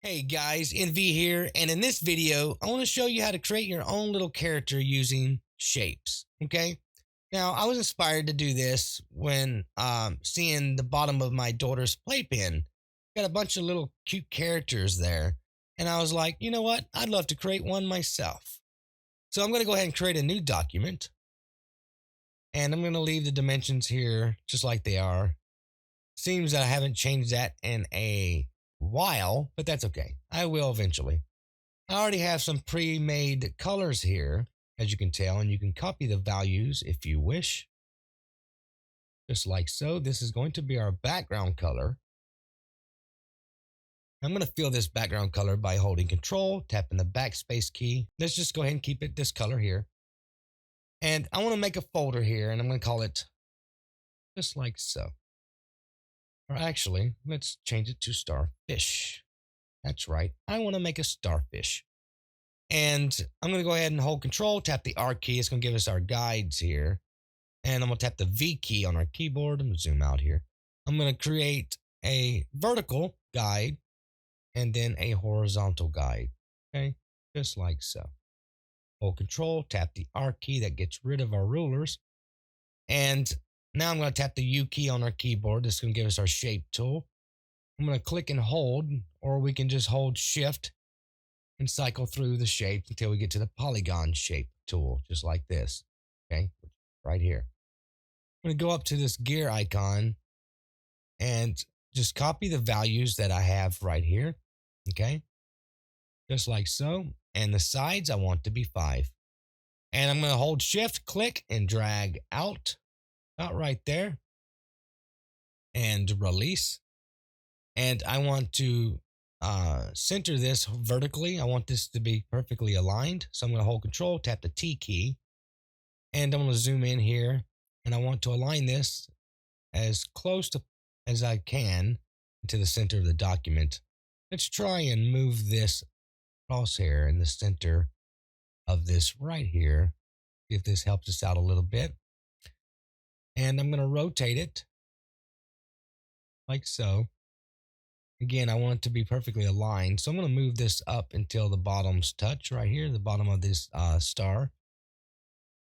Hey guys, NV here, and in this video, I want to show you how to create your own little character using shapes. Okay, now I was inspired to do this when seeing the bottom of my daughter's playpen. Got a bunch of little cute characters there, and I was like, you know what? I'd love to create one myself. So I'm going to go ahead and create a new document, and I'm going to leave the dimensions here just like they are. Seems that I haven't changed that in a while, but that's okay. I will eventually. I already have some pre-made colors here, as you can tell, and you can copy the values if you wish, just like so. This is going to be our background color. I'm going to fill this background color by holding Control, tapping the backspace key. Let's just go ahead and keep it this color here. And I want to make a folder here, and I'm going to call it just like so. Or actually, let's change it to Starfish. That's right. I want to make a starfish. And I'm going to go ahead and hold Control, tap the R key. It's going to give us our guides here. And I'm going to tap the V key on our keyboard. I'm going to zoom out here. I'm going to create a vertical guide and then a horizontal guide. Okay, just like so. Hold Control, tap the R key. That gets rid of our rulers. And now I'm going to tap the U key on our keyboard. This is going to give us our shape tool. I'm going to click and hold, or we can just hold Shift and cycle through the shapes until we get to the polygon shape tool, just like this. Okay, right here. I'm going to go up to this gear icon and just copy the values that I have right here. Okay, just like so. And the sides I want to be 5. And I'm going to hold Shift, click, and drag out, about right there, and release. And I want to center this vertically. I want this to be perfectly aligned. So I'm going to hold Control, tap the T key, and I'm going to zoom in here. And I want to align this as close to as I can to the center of the document. Let's try and move this crosshair in the center of this right here. See if this helps us out a little bit. And I'm going to rotate it like so. Again, I want it to be perfectly aligned. So I'm going to move this up until the bottoms touch right here, the bottom of this star.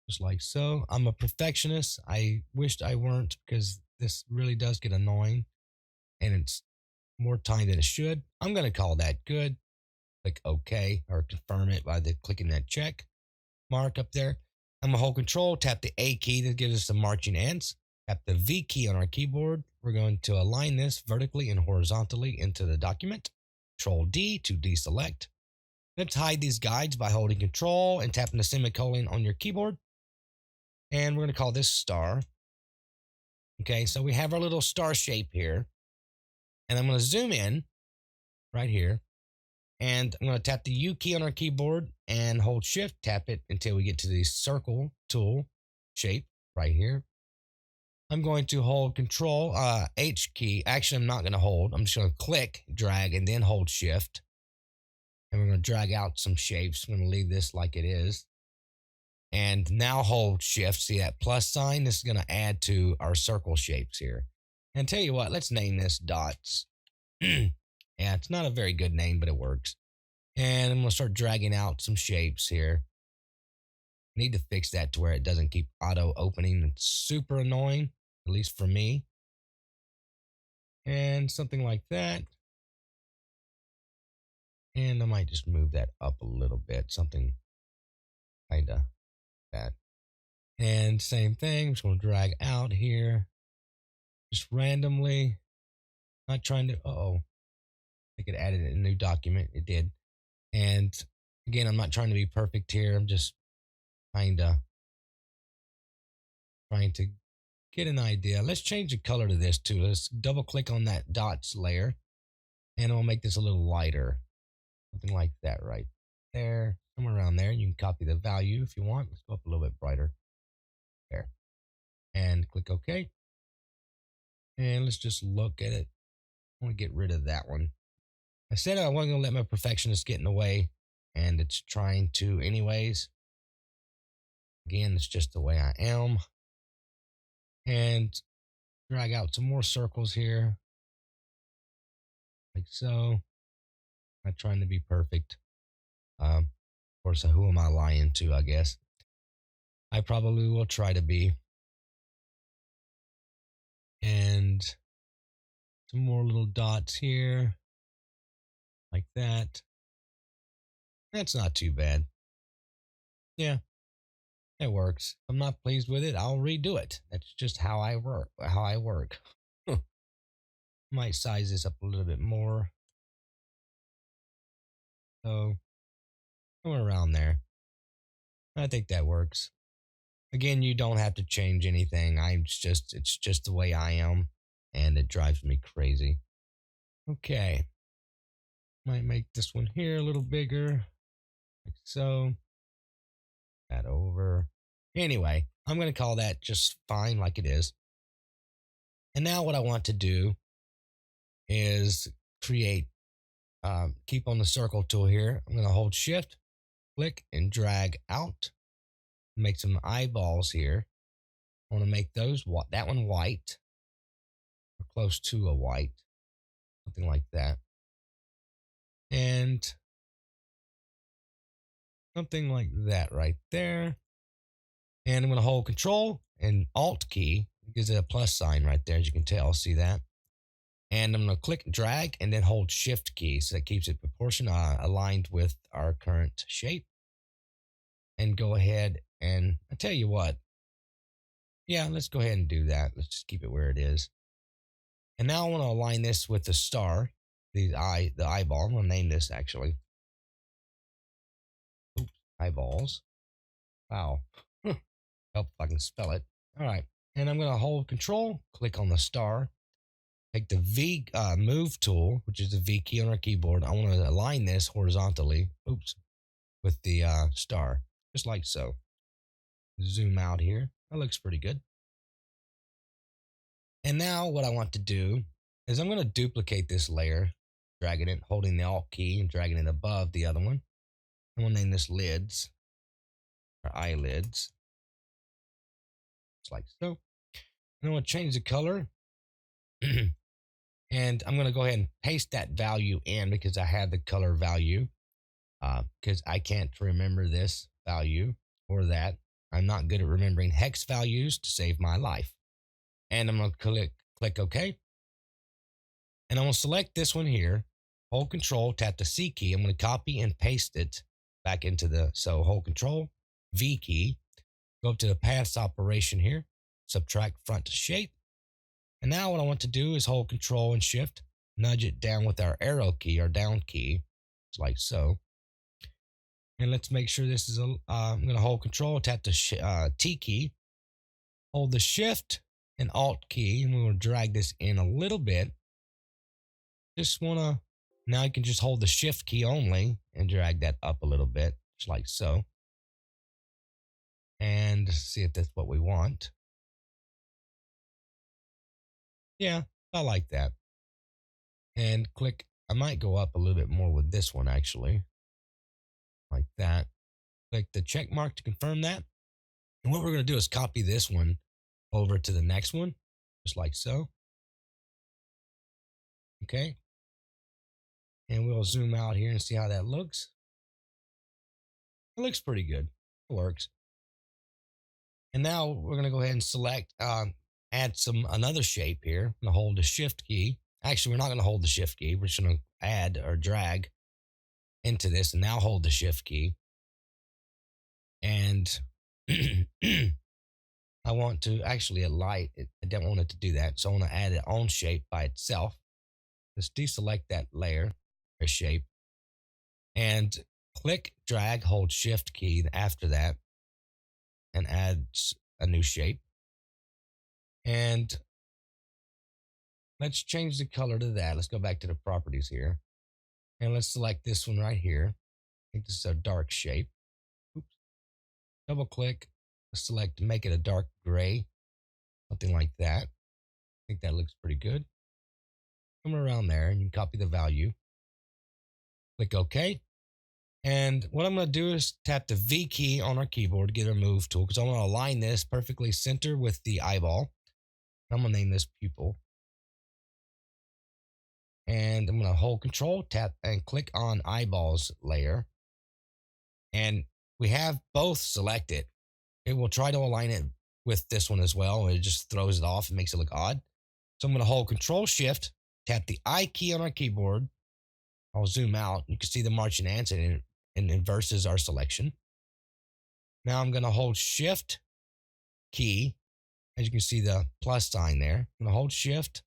Just like so. I'm a perfectionist. I wished I weren't because this really does get annoying and it's more time than it should. I'm going to call that good. Click OK or confirm it by clicking that check mark up there. I'm going to hold Control, tap the A key that gives us the marching ants. Tap the V key on our keyboard. We're going to align this vertically and horizontally into the document. Control D to deselect. Let's hide these guides by holding Control and tapping the semicolon on your keyboard. And we're going to call this star. Okay, so we have our little star shape here. And I'm going to zoom in right here. And I'm going to tap the U key on our keyboard and hold Shift, tap it until we get to the circle tool shape right here. I'm going to hold Control H key. Actually, I'm not going to hold. I'm just going to click, drag, and then hold Shift. And we're going to drag out some shapes. I'm going to leave this like it is. And now hold Shift. See that plus sign? This is going to add to our circle shapes here. And tell you what, let's name this dots. Yeah, it's not a very good name, but it works. And I'm going to start dragging out some shapes here. Need to fix that to where it doesn't keep auto opening. It's super annoying, at least for me. And something like that. And I might just move that up a little bit. Something kind of that. And same thing. I'm just going to drag out here. Just randomly. Not trying to. I could add it in a new document. It did. And again, I'm not trying to be perfect here. I'm just kind of trying to get an idea. Let's change the color to this too. Let's double click on that dots layer and I'll make this a little lighter. Something like that right there. Somewhere around there. You can copy the value if you want. Let's go up a little bit brighter. There. And click OK. And let's just look at it. I want to get rid of that one. I said I wasn't going to let my perfectionist get in the way, and it's trying to anyways. Again, it's just the way I am. And drag out some more circles here. Like so. Not trying to be perfect. Of course, who am I lying to, I guess? I probably will try to be. And some more little dots here, like that. That's not too bad. Yeah, it works. If I'm not pleased with it, I'll redo it. That's just how I work. Might size this up a little bit more. So somewhere around there. I think that works. Again, you don't have to change anything. It's just the way I am, and it drives me crazy. Okay. Might make this one here a little bigger, like so. That over. Anyway, I'm going to call that just fine like it is. And now what I want to do is create, keep on the circle tool here. I'm going to hold shift, click, and drag out. Make some eyeballs here. I want to make that one white, or close to a white, something like that. And something like that right there. And I'm going to hold control and alt key. It gives it a plus sign right there, as you can tell. See that? And I'm going to click drag and then hold shift key. So that keeps it aligned with our current shape. And go ahead and I tell you what. Yeah, let's go ahead and do that. Let's just keep it where it is. And now I want to align this with the star, the eyeball. I'm going to name this actually. Oops, eyeballs. Wow. Help if I can spell it. All right. And I'm going to hold control, click on the star, take the V move tool, which is the V key on our keyboard. I want to align this horizontally, with the star, just like so. Zoom out here. That looks pretty good. And now what I want to do is I'm going to duplicate this layer, dragging it, holding the Alt key and dragging it above the other one. I'm going to name this lids, or eyelids, just like so. And I'm going to change the color. And I'm going to go ahead and paste that value in because I have the color value. Because I can't remember this value or that. I'm not good at remembering hex values to save my life. And I'm going to click OK. And I'm going to select this one here. Hold control, tap the C key. I'm going to copy and paste it back into so hold control, V key, go up to the paths operation here, subtract front shape. And now what I want to do is hold control and shift, nudge it down with our arrow key, our down key, just like so. And let's make sure this is I'm going to hold control, tap the T key, hold the shift and alt key, and we're going to drag this in a little bit. Now you can just hold the shift key only and drag that up a little bit, just like so. And see if that's what we want. Yeah, I like that. And click, I might go up a little bit more with this one actually, like that. Click the check mark to confirm that. And what we're going to do is copy this one over to the next one, just like so. Okay. And we'll zoom out here and see how that looks. It looks pretty good. It works. And now we're going to go ahead and select, add another shape here. I'm going to hold the shift key. Actually, we're not going to hold the shift key. We're just going to add or drag into this and now hold the shift key. And I want to actually I don't want it to do that. So I want to add its own shape by itself. Just deselect that layer or shape and click, drag, hold shift key after that and add a new shape. And let's change the color to that. Let's go back to the properties here. And let's select this one right here. I think this is a dark shape. Oops. Double click, select, make it a dark gray, something like that. I think that looks pretty good. Come around there and you can copy the value. Click OK. And what I'm going to do is tap the V key on our keyboard to get a move tool because I want to align this perfectly center with the eyeball. I'm going to name this pupil. And I'm going to hold control, tap, and click on eyeballs layer. And we have both selected. It will try to align it with this one as well. It just throws it off and makes it look odd. So I'm going to hold control shift, tap the I key on our keyboard. I'll zoom out. You can see the marching ants and it inverses our selection. Now I'm going to hold shift key. As you can see the plus sign there. I'm going to hold shift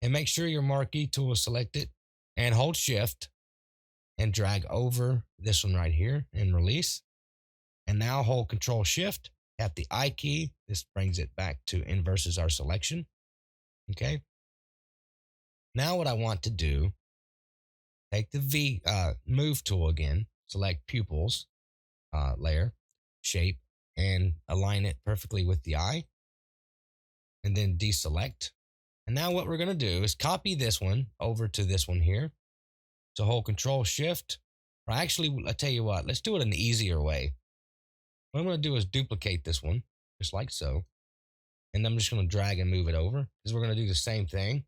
and make sure your marquee tool is selected and hold shift and drag over this one right here and release. And now hold control shift, tap the I key. This brings it back to inverses our selection. Okay. Now what I want to do, take the move tool again, select pupils layer, shape, and align it perfectly with the eye. And then deselect. And now what we're going to do is copy this one over to this one here. So hold control shift, or actually, I tell you what, let's do it an easier way. What I'm going to do is duplicate this one, just like so. And I'm just going to drag and move it over, because we're going to do the same thing.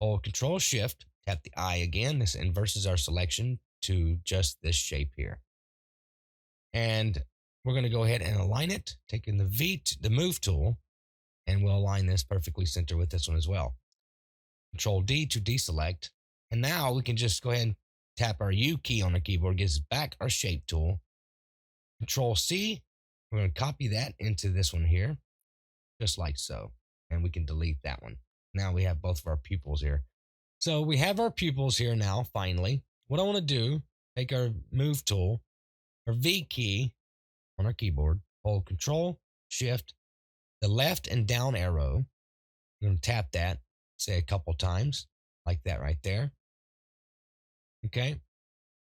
Hold control shift, tap the eye again. This inverses our selection to just this shape here. And we're going to go ahead and align it, taking the move tool, and we'll align this perfectly center with this one as well. Control D to deselect. And now we can just go ahead and tap our U key on the keyboard, gives us back our shape tool. Control C, we're going to copy that into this one here, just like so. And we can delete that one. Now we have both of our pupils here. So we have our pupils here now, finally. What I want to do, take our move tool, our V key on our keyboard, hold control, shift, the left and down arrow. I'm going to tap that, say a couple times, like that right there. Okay.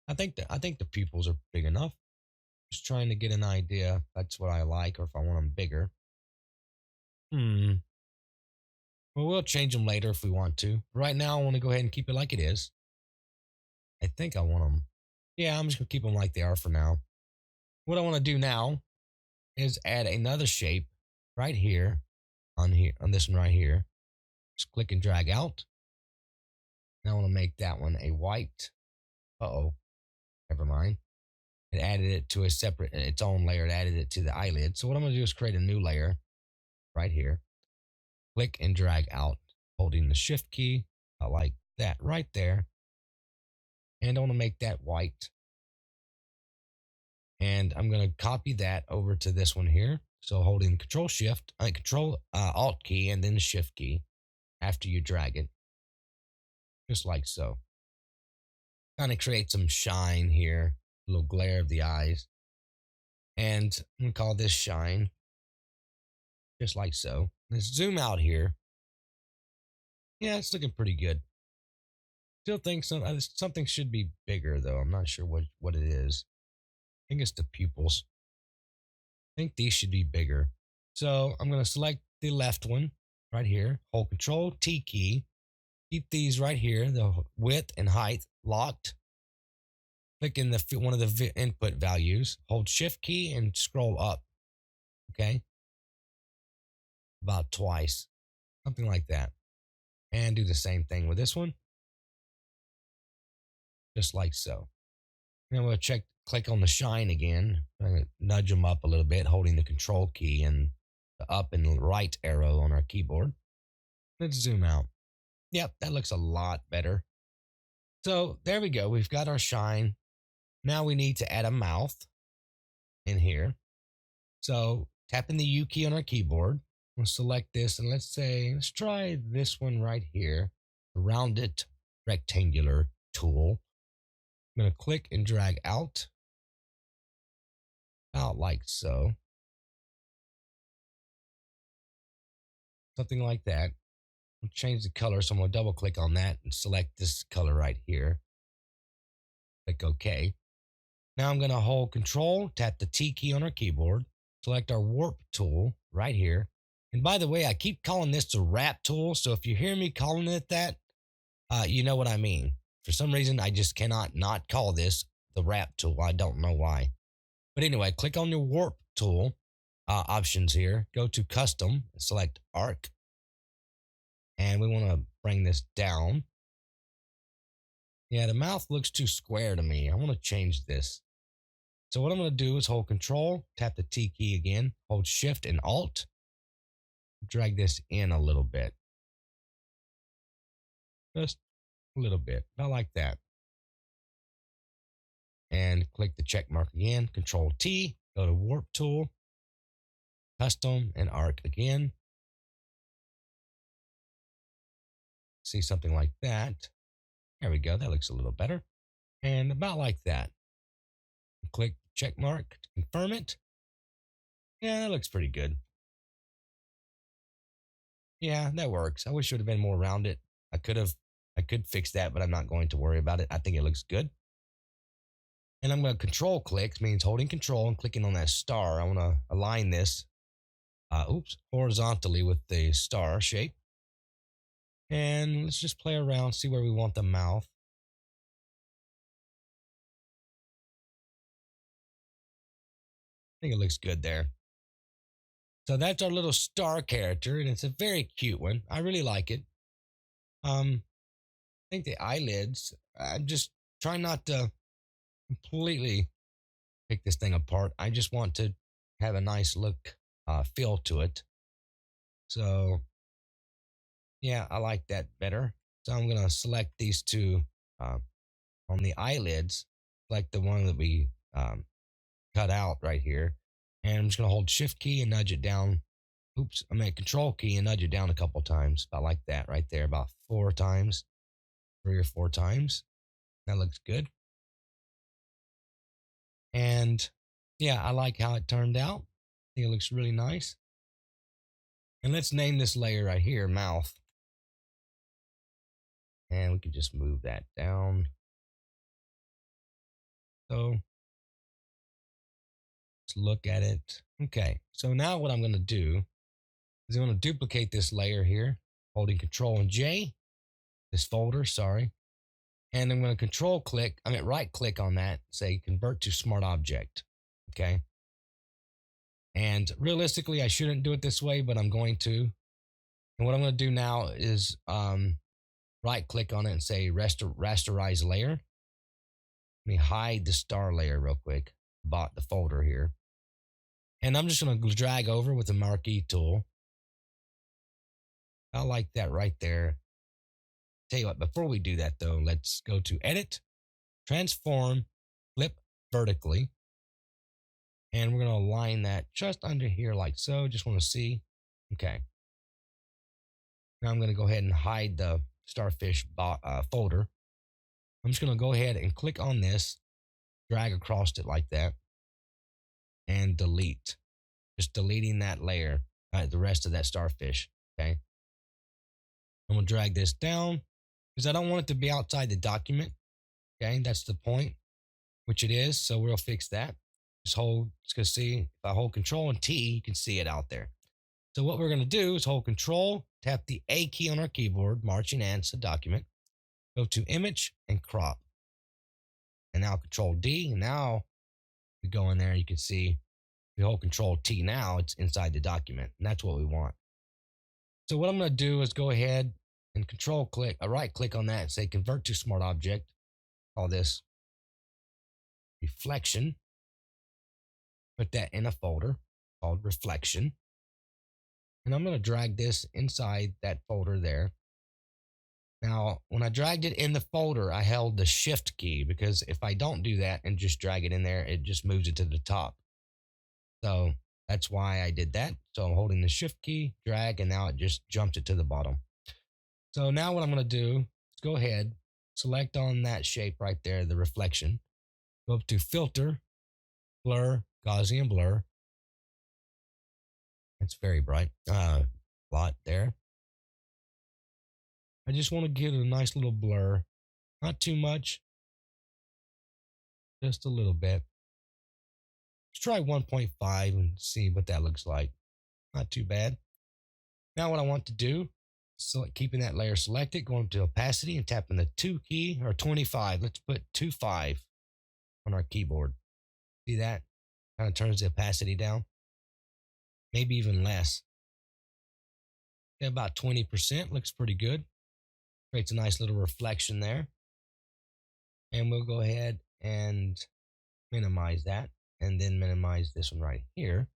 I think the pupils are big enough. Just trying to get an idea if that's what I like or if I want them bigger. Well, we'll change them later if we want to. Right now, I want to go ahead and keep it like it is. I think I want them. Yeah, I'm just going to keep them like they are for now. What I want to do now is add another shape right here on this one right here. Just click and drag out. Now I want to make that one a white. Never mind. It added it to a separate, its own layer. It added it to the eyelid. So what I'm going to do is create a new layer right here. Click and drag out, holding the shift key. I like that right there. And I want to make that white. And I'm going to copy that over to this one here. So holding control alt key and then the shift key after you drag it. Just like so. Kind of create some shine here. A little glare of the eyes. And I'm going to call this shine. Just like so. Let's zoom out here. Yeah, it's looking pretty good. Still think something should be bigger though. I'm not sure what it is. I think it's the pupils. I think these should be bigger. So I'm going to select the left one right here. Hold control T key. Keep these right here, the width and height locked. Click in one of the input values. Hold shift key and scroll up. Okay. About twice. Something like that. And do the same thing with this one. Just like so. And I'm going to click on the shine again. I'm going to nudge them up a little bit, holding the control key and the up and right arrow on our keyboard. Let's zoom out. Yep, that looks a lot better. So there we go. We've got our shine. Now we need to add a mouth in here. So tapping the U key on our keyboard, we'll select this and let's try this one right here, the rounded rectangular tool. I'm going to click and drag out like so. Something like that. We'll change the color, so I'm going to double click on that and select this color right here. Click OK. Now I'm going to hold control, tap the T key on our keyboard, select our warp tool right here. And by the way, I keep calling this the wrap tool. So if you hear me calling it that, you know what I mean. For some reason, I just cannot not call this the wrap tool. I don't know why. But anyway, click on your warp tool options here. Go to custom, select arc. And we want to bring this down. Yeah, the mouth looks too square to me. I want to change this. So what I'm going to do is hold Control, tap the T key again, hold Shift and Alt, drag this in a little bit. Just a little bit, about like that. And click the check mark again, Control T, go to Warp Tool, Custom, and Arc again. See something like that. There we go, that looks a little better. And about like that. Click check mark to confirm it. Yeah, that looks pretty good. Yeah, that works. I wish it would have been more rounded. I could fix that, but I'm not going to worry about it. I think it looks good. And I'm going to control click, means holding control and clicking on that star. I want to align this, horizontally with the star shape. And let's just play around, see where we want the mouth. I think it looks good there. So that's our little star character, and it's a very cute one. I really like it. I think the eyelids, I'm just trying not to completely pick this thing apart. I just want to have a nice look, feel to it. So yeah, I like that better. So I'm gonna select these two on the eyelids, like the one that we cut out right here, and I'm just gonna hold Shift key and nudge it down. Oops, I mean Control key and nudge it down a couple times, about like that right there, about 4 times, 3 or 4 times. That looks good. And yeah, I like how it turned out. I think it looks really nice. And let's name this layer right here mouth. And we can just move that down. So let's look at it. Okay, so now what I'm going to do is I'm going to duplicate this layer here, holding Control and J, this folder, sorry. And I'm going to right click on that, say convert to smart object. Okay. And realistically, I shouldn't do it this way, but I'm going to. And what I'm going to do now is right click on it and say rasterize layer. Let me hide the star layer real quick, bought the folder here. And I'm just going to drag over with the marquee tool. I like that right there. Tell you what, before we do that though, let's go to edit, transform, flip vertically. And we're going to align that just under here like so. Just want to see. Okay. Now I'm going to go ahead and hide the Starfish folder. I'm just going to go ahead and click on this, drag across it like that, and delete. Just deleting that layer, the rest of that Starfish. Okay. I'm going to drag this down because I don't want it to be outside the document. Okay. That's the point, which it is. So we'll fix that. Just going to see if I hold Control and T, you can see it out there. So what we're going to do is hold Control, tap the A key on our keyboard, marching ants, a document, go to Image and Crop. And now Control D, and now we go in there, you can see if we hold Control T now, it's inside the document, and that's what we want. So what I'm going to do is go ahead and right click on that and say Convert to Smart Object. Call this Reflection. Put that in a folder called Reflection. And I'm going to drag this inside that folder there. Now, when I dragged it in the folder, I held the Shift key because if I don't do that and just drag it in there, it just moves it to the top. So that's why I did that. So I'm holding the Shift key, drag, and now it just jumps it to the bottom. So now what I'm going to do is go ahead, select on that shape right there, the reflection. Go up to Filter, Blur, Gaussian Blur. It's very bright. Lot there. I just want to give it a nice little blur. Not too much. Just a little bit. Let's try 1.5 and see what that looks like. Not too bad. Now what I want to do, keeping that layer selected, going to opacity and tapping the 2 key or 25. Let's put 2.5 on our keyboard. See that? Kind of turns the opacity down. Maybe even less. Yeah, about 20%. Looks pretty good. Creates a nice little reflection there. And we'll go ahead and minimize that, and then minimize this one right here.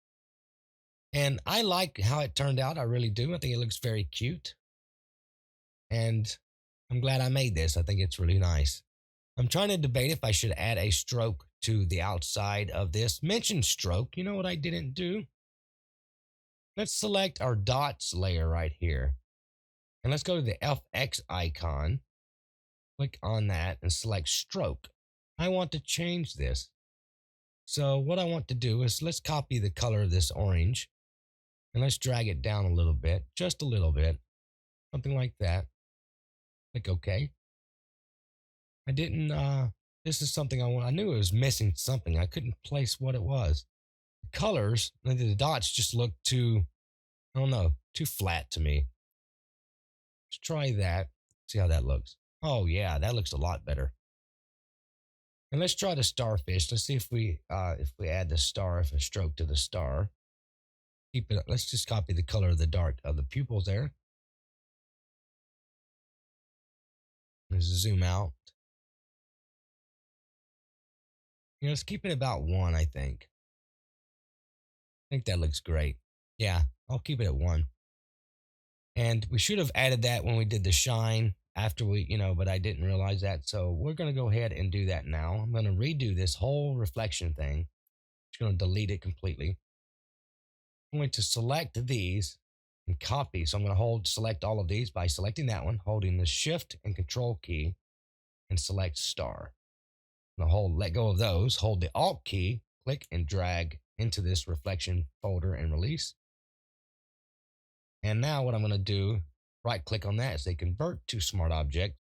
And I like how it turned out. I really do. I think it looks very cute. And I'm glad I made this. I think it's really nice. I'm trying to debate if I should add a stroke to the outside of this. Mention stroke. You know what I didn't do? Let's select our dots layer right here. And let's go to the FX icon. Click on that and select stroke. I want to change this. So what I want to do is let's copy the color of this orange and let's drag it down a little bit, just a little bit, something like that. Click OK. I didn't, this is something I want. I knew it was missing something. I couldn't place what it was. The colors, the dots just look too, I don't know, too flat to me. Let's try that. See how that looks. Oh yeah, that looks a lot better. And let's try the starfish. Let's see if we add the star, if a stroke to the star. Keep it. Let's just copy the color of the pupils there. Let's zoom out. Let's keep it about 1, I think. I think that looks great. Yeah, I'll keep it at 1. And we should have added that when we did the shine after we, but I didn't realize that. So we're going to go ahead and do that now. I'm going to redo this whole reflection thing. Just going to delete it completely. I'm going to select these and copy. So I'm going to select all of these by selecting that one, holding the Shift and Control key, and select star. I'm going to let go of those, hold the Alt key, click and drag into this reflection folder and release. And now what I'm going to do, right click on that, say convert to smart object,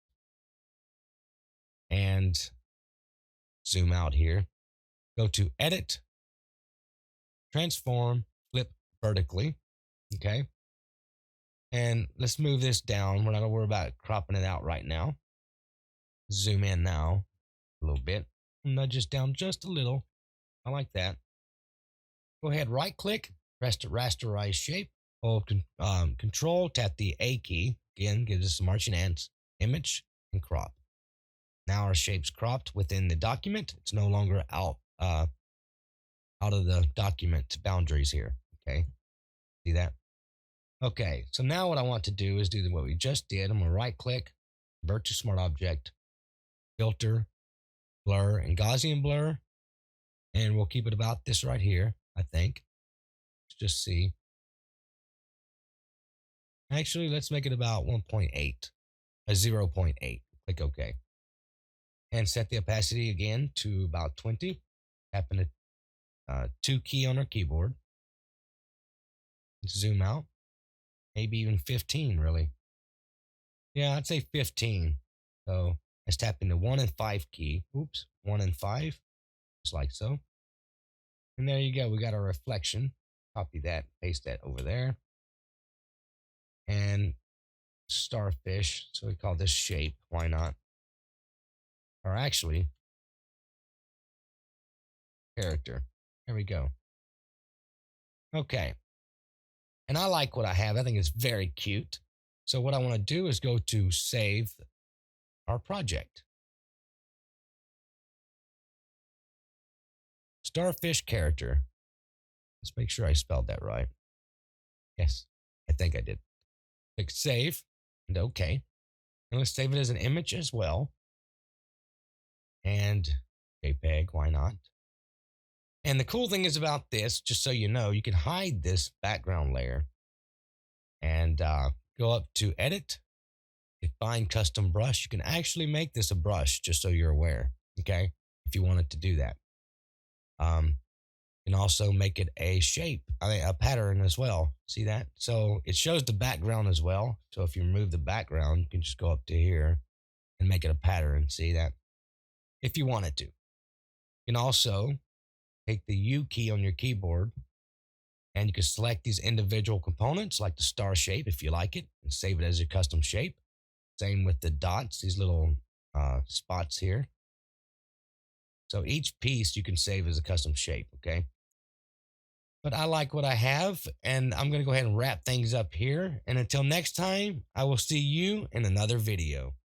and zoom out here. Go to edit, transform, flip vertically. Okay. And let's move this down. We're not going to worry about cropping it out right now. Zoom in now a little bit. Nudge this down just a little. I like that. Go ahead, right click, press the rasterize shape. Hold control, tap the A key. Again, gives us some marching ants. Image and crop. Now our shape's cropped within the document. It's no longer out of the document boundaries here. Okay, see that? Okay, so now what I want to do is do what we just did. I'm going to right click, convert to smart object, filter, blur, and Gaussian blur. And we'll keep it about this right here, I think. Let's just see. Actually, let's make it about 1.8, 0.8. Click OK. And set the opacity again to about 20. Tapping the 2 key on our keyboard. Zoom out. Maybe even 15, really. Yeah, I'd say 15. So let's tap in the 1 and 5 key. Oops, 1 and 5. Just like so. And there you go. We got our reflection. Copy that, paste that over there. And starfish. So we call this shape. Why not? Or actually, character. There we go. Okay. And I like what I have. I think it's very cute. So what I want to do is go to save our project. Starfish Character. Let's make sure I spelled that right. Yes, I think I did. Click save and OK. And let's save it as an image as well. And JPEG, why not? And the cool thing is about this, just so you know, you can hide this background layer and go up to edit, define custom brush. You can actually make this a brush, just so you're aware, okay, if you wanted to do that. You can also make it a shape, a pattern as well. See that? So it shows the background as well. So if you remove the background, you can just go up to here and make it a pattern. See that? If you wanted to. You can also take the U key on your keyboard and you can select these individual components like the star shape if you like it and save it as your custom shape. Same with the dots, these little spots here. So each piece you can save as a custom shape, okay? But I like what I have, and I'm going to go ahead and wrap things up here. And until next time, I will see you in another video.